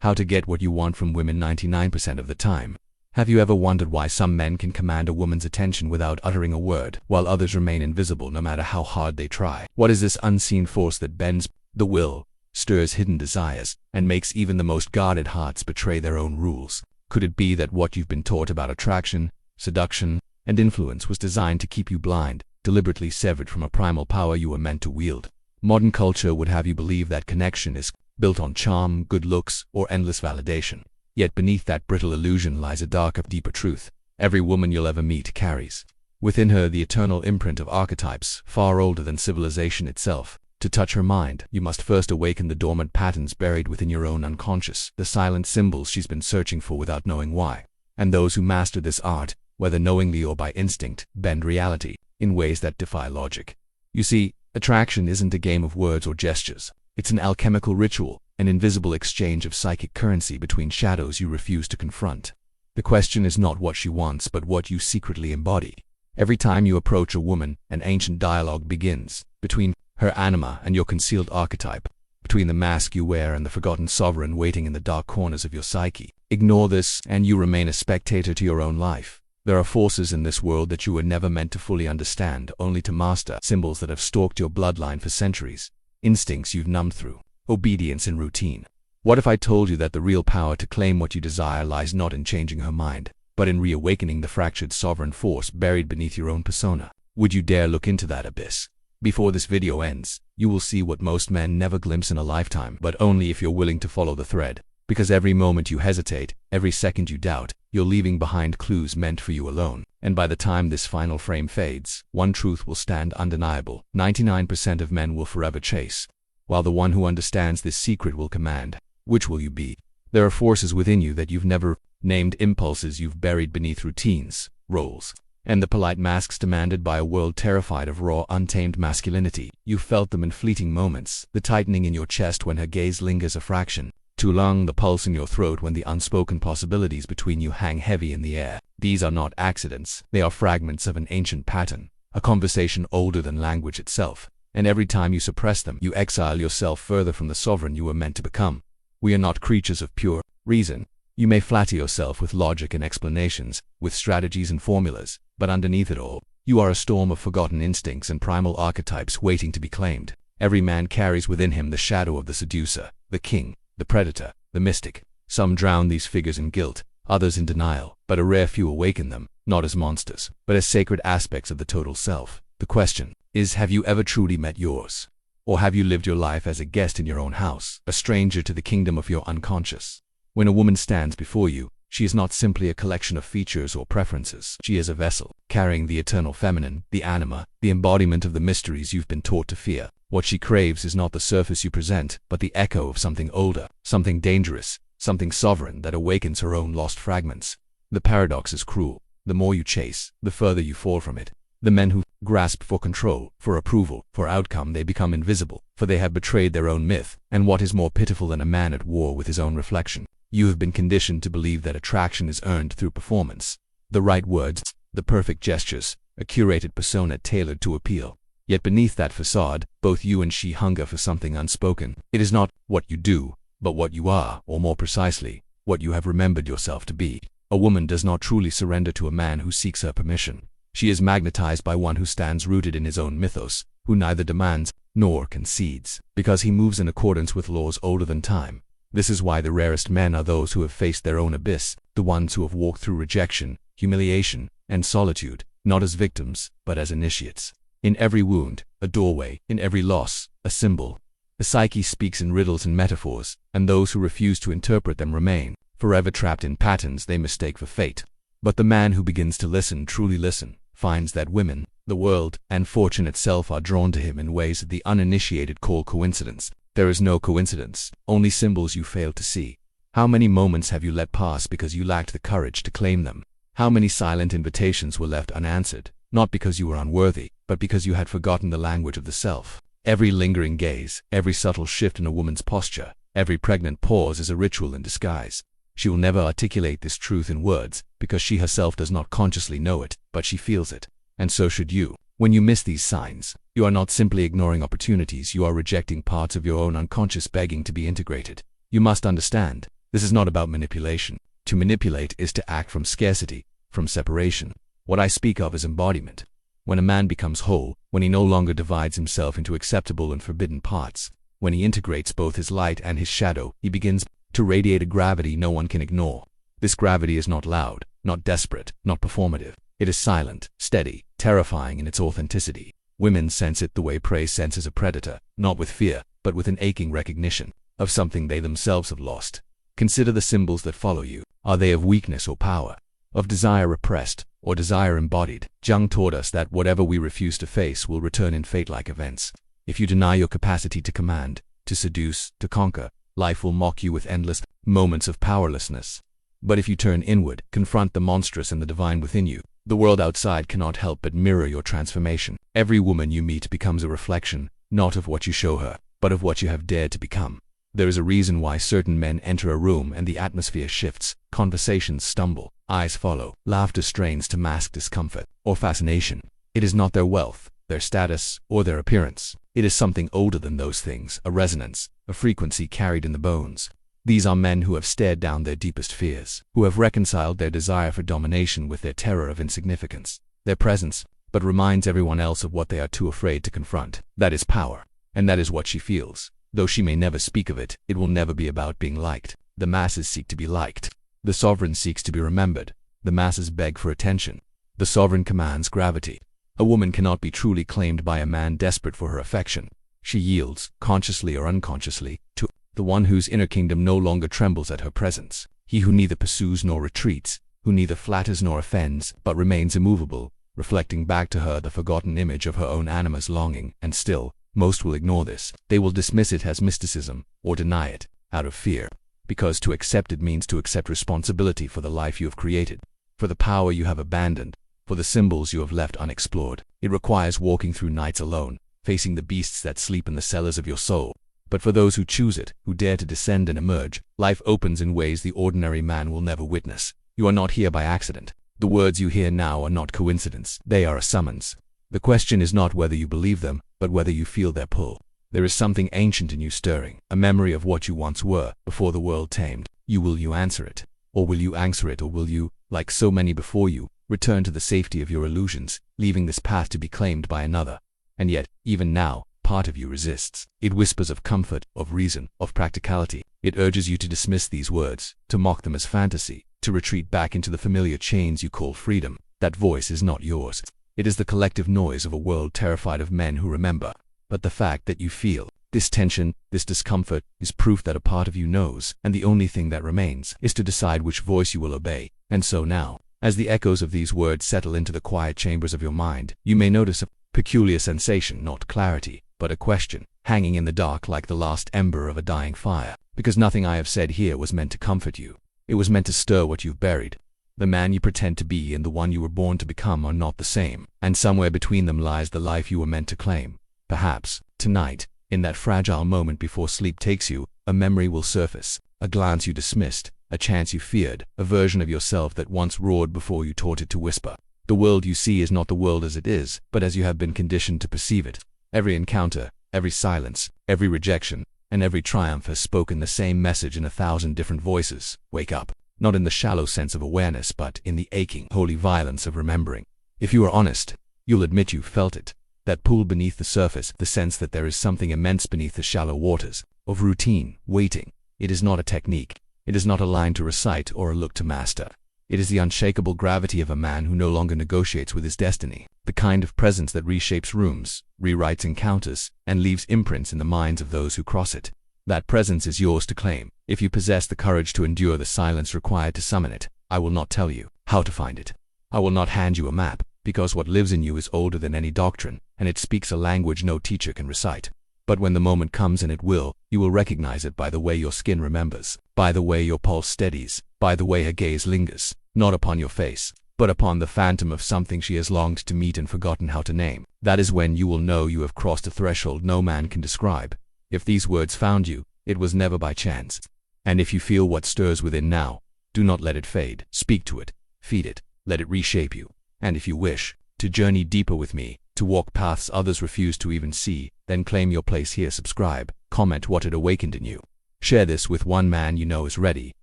How to get what you want from women 99% of the time. Have you ever wondered why some men can command a woman's attention without uttering a word, while others remain invisible no matter how hard they try? What is this unseen force that bends the will, stirs hidden desires, and makes even the most guarded hearts betray their own rules? Could it be that what you've been taught about attraction, seduction, and influence was designed to keep you blind, deliberately severed from a primal power you were meant to wield? Modern culture would have you believe that connection is built on charm, good looks, or endless validation. Yet beneath that brittle illusion lies a darker, deeper truth. Every woman you'll ever meet carries within her the eternal imprint of archetypes far older than civilization itself. To touch her mind, you must first awaken the dormant patterns buried within your own unconscious, the silent symbols she's been searching for without knowing why. And those who master this art, whether knowingly or by instinct, bend reality in ways that defy logic. You see, attraction isn't a game of words or gestures. It's an alchemical ritual, an invisible exchange of psychic currency between shadows you refuse to confront. The question is not what she wants, but what you secretly embody. Every time you approach a woman, an ancient dialogue begins, between her anima and your concealed archetype, between the mask you wear and the forgotten sovereign waiting in the dark corners of your psyche. Ignore this, and you remain a spectator to your own life. There are forces in this world that you were never meant to fully understand, only to master. Symbols that have stalked your bloodline for centuries. Instincts you've numbed through. Obedience and routine. What if I told you that the real power to claim what you desire lies not in changing her mind, but in reawakening the fractured sovereign force buried beneath your own persona? Would you dare look into that abyss? Before this video ends, you will see what most men never glimpse in a lifetime, but only if you're willing to follow the thread. Because every moment you hesitate, every second you doubt, you're leaving behind clues meant for you alone. And by the time this final frame fades, one truth will stand undeniable: 99% of men will forever chase, while the one who understands this secret will command. Which will you be? There are forces within you that you've never named, impulses you've buried beneath routines, roles, and the polite masks demanded by a world terrified of raw, untamed masculinity. You felt them in fleeting moments, the tightening in your chest when her gaze lingers a fraction too long, the pulse in your throat when the unspoken possibilities between you hang heavy in the air. These are not accidents, they are fragments of an ancient pattern, a conversation older than language itself. And every time you suppress them, you exile yourself further from the sovereign you were meant to become. We are not creatures of pure reason. You may flatter yourself with logic and explanations, with strategies and formulas, but underneath it all, you are a storm of forgotten instincts and primal archetypes waiting to be claimed. Every man carries within him the shadow of the seducer, the king, the predator, the mystic. Some drown these figures in guilt, others in denial, but a rare few awaken them, not as monsters, but as sacred aspects of the total self. The question is, have you ever truly met yours? Or have you lived your life as a guest in your own house, a stranger to the kingdom of your unconscious? When a woman stands before you, she is not simply a collection of features or preferences. She is a vessel, carrying the eternal feminine, the anima, the embodiment of the mysteries you've been taught to fear. What she craves is not the surface you present, but the echo of something older, something dangerous, something sovereign that awakens her own lost fragments. The paradox is cruel. The more you chase, the further you fall from it. The men who grasp for control, for approval, for outcome, they become invisible, for they have betrayed their own myth. And what is more pitiful than a man at war with his own reflection? You have been conditioned to believe that attraction is earned through performance. The right words, the perfect gestures, a curated persona tailored to appeal. Yet beneath that facade, both you and she hunger for something unspoken. It is not what you do, but what you are, or more precisely, what you have remembered yourself to be. A woman does not truly surrender to a man who seeks her permission. She is magnetized by one who stands rooted in his own mythos, who neither demands nor concedes, because he moves in accordance with laws older than time. This is why the rarest men are those who have faced their own abyss, the ones who have walked through rejection, humiliation, and solitude, not as victims, but as initiates. In every wound, a doorway; in every loss, a symbol. The psyche speaks in riddles and metaphors, and those who refuse to interpret them remain, forever trapped in patterns they mistake for fate. But the man who begins to listen, truly listen, finds that women, the world, and fortune itself are drawn to him in ways that the uninitiated call coincidence. There is no coincidence, only symbols you fail to see. How many moments have you let pass because you lacked the courage to claim them? How many silent invitations were left unanswered, not because you were unworthy, but because you had forgotten the language of the self? Every lingering gaze, every subtle shift in a woman's posture, every pregnant pause is a ritual in disguise. She will never articulate this truth in words, because she herself does not consciously know it, but she feels it. And so should you. When you miss these signs, you are not simply ignoring opportunities, you are rejecting parts of your own unconscious begging to be integrated. You must understand, This is not about manipulation. To manipulate is to act from scarcity, from separation. What I speak of is embodiment. When a man becomes whole, when he no longer divides himself into acceptable and forbidden parts, when he integrates both his light and his shadow, he begins to radiate a gravity no one can ignore. This gravity is not loud, not desperate, not performative. It is silent, steady, terrifying in its authenticity. Women sense it the way prey senses a predator, not with fear, but with an aching recognition of something they themselves have lost. Consider the symbols that follow you. Are they of weakness or power? Of desire repressed, or desire embodied? Jung taught us that whatever we refuse to face will return in fate-like events. If you deny your capacity to command, to seduce, to conquer, life will mock you with endless moments of powerlessness. But if you turn inward, confront the monstrous and the divine within you, the world outside cannot help but mirror your transformation. Every woman you meet becomes a reflection, not of what you show her, but of what you have dared to become. There is a reason why certain men enter a room and the atmosphere shifts, conversations stumble, eyes follow, laughter strains to mask discomfort or fascination. It is not their wealth, their status, or their appearance. It is something older than those things, a resonance, a frequency carried in the bones. These are men who have stared down their deepest fears, who have reconciled their desire for domination with their terror of insignificance. Their presence but reminds everyone else of what they are too afraid to confront. That is power, and that is what she feels. Though she may never speak of it, it will never be about being liked. The masses seek to be liked. The sovereign seeks to be remembered. The masses beg for attention. The sovereign commands gravity. A woman cannot be truly claimed by a man desperate for her affection. She yields, consciously or unconsciously, to the one whose inner kingdom no longer trembles at her presence. He who neither pursues nor retreats, who neither flatters nor offends, but remains immovable, reflecting back to her the forgotten image of her own anima's longing. And still, most will ignore this. They will dismiss it as mysticism, or deny it, out of fear. Because to accept it means to accept responsibility for the life you have created, for the power you have abandoned, for the symbols you have left unexplored. It requires walking through nights alone, facing the beasts that sleep in the cellars of your soul. But for those who choose it, who dare to descend and emerge, life opens in ways the ordinary man will never witness. You are not here by accident. The words you hear now are not coincidence. They are a summons. The question is not whether you believe them, but whether you feel their pull. There is something ancient in you stirring, a memory of what you once were, before the world tamed. Will you answer it? Or will you answer it? Or will you, like so many before you, return to the safety of your illusions, leaving this path to be claimed by another? And yet, even now, part of you resists. It whispers of comfort, of reason, of practicality. It urges you to dismiss these words, to mock them as fantasy, to retreat back into the familiar chains you call freedom. That voice is not yours. It is the collective noise of a world terrified of men who remember. But the fact that you feel this tension, this discomfort, is proof that a part of you knows, and the only thing that remains is to decide which voice you will obey. And so now, as the echoes of these words settle into the quiet chambers of your mind, you may notice a peculiar sensation, not clarity, but a question, hanging in the dark like the last ember of a dying fire. Because nothing I have said here was meant to comfort you. It was meant to stir what you've buried. The man you pretend to be and the one you were born to become are not the same, and somewhere between them lies the life you were meant to claim. Perhaps, tonight, in that fragile moment before sleep takes you, a memory will surface, a glance you dismissed, a chance you feared, a version of yourself that once roared before you taught it to whisper. The world you see is not the world as it is, but as you have been conditioned to perceive it. Every encounter, every silence, every rejection, and every triumph has spoken the same message in 1,000 different voices. Wake up. Not in the shallow sense of awareness, but in the aching, holy violence of remembering. If you are honest, you'll admit you felt it. That pull beneath the surface, the sense that there is something immense beneath the shallow waters, of routine, waiting. It is not a technique. It is not a line to recite or a look to master. It is the unshakable gravity of a man who no longer negotiates with his destiny. The kind of presence that reshapes rooms, rewrites encounters, and leaves imprints in the minds of those who cross it. That presence is yours to claim, if you possess the courage to endure the silence required to summon it. I will not tell you how to find it. I will not hand you a map, because what lives in you is older than any doctrine, and it speaks a language no teacher can recite. But when the moment comes, and it will, you will recognize it by the way your skin remembers, by the way your pulse steadies, by the way her gaze lingers, not upon your face, but upon the phantom of something she has longed to meet and forgotten how to name. That is when you will know you have crossed a threshold no man can describe. If these words found you, it was never by chance. And if you feel what stirs within now, do not let it fade. Speak to it, feed it, let it reshape you. And if you wish to journey deeper with me, to walk paths others refuse to even see, then claim your place here. Subscribe, comment what it awakened in you. Share this with one man you know is ready,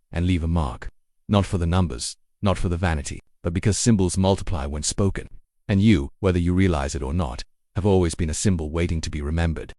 and leave a mark. Not for the numbers, not for the vanity, but because symbols multiply when spoken. And you, whether you realize it or not, have always been a symbol waiting to be remembered.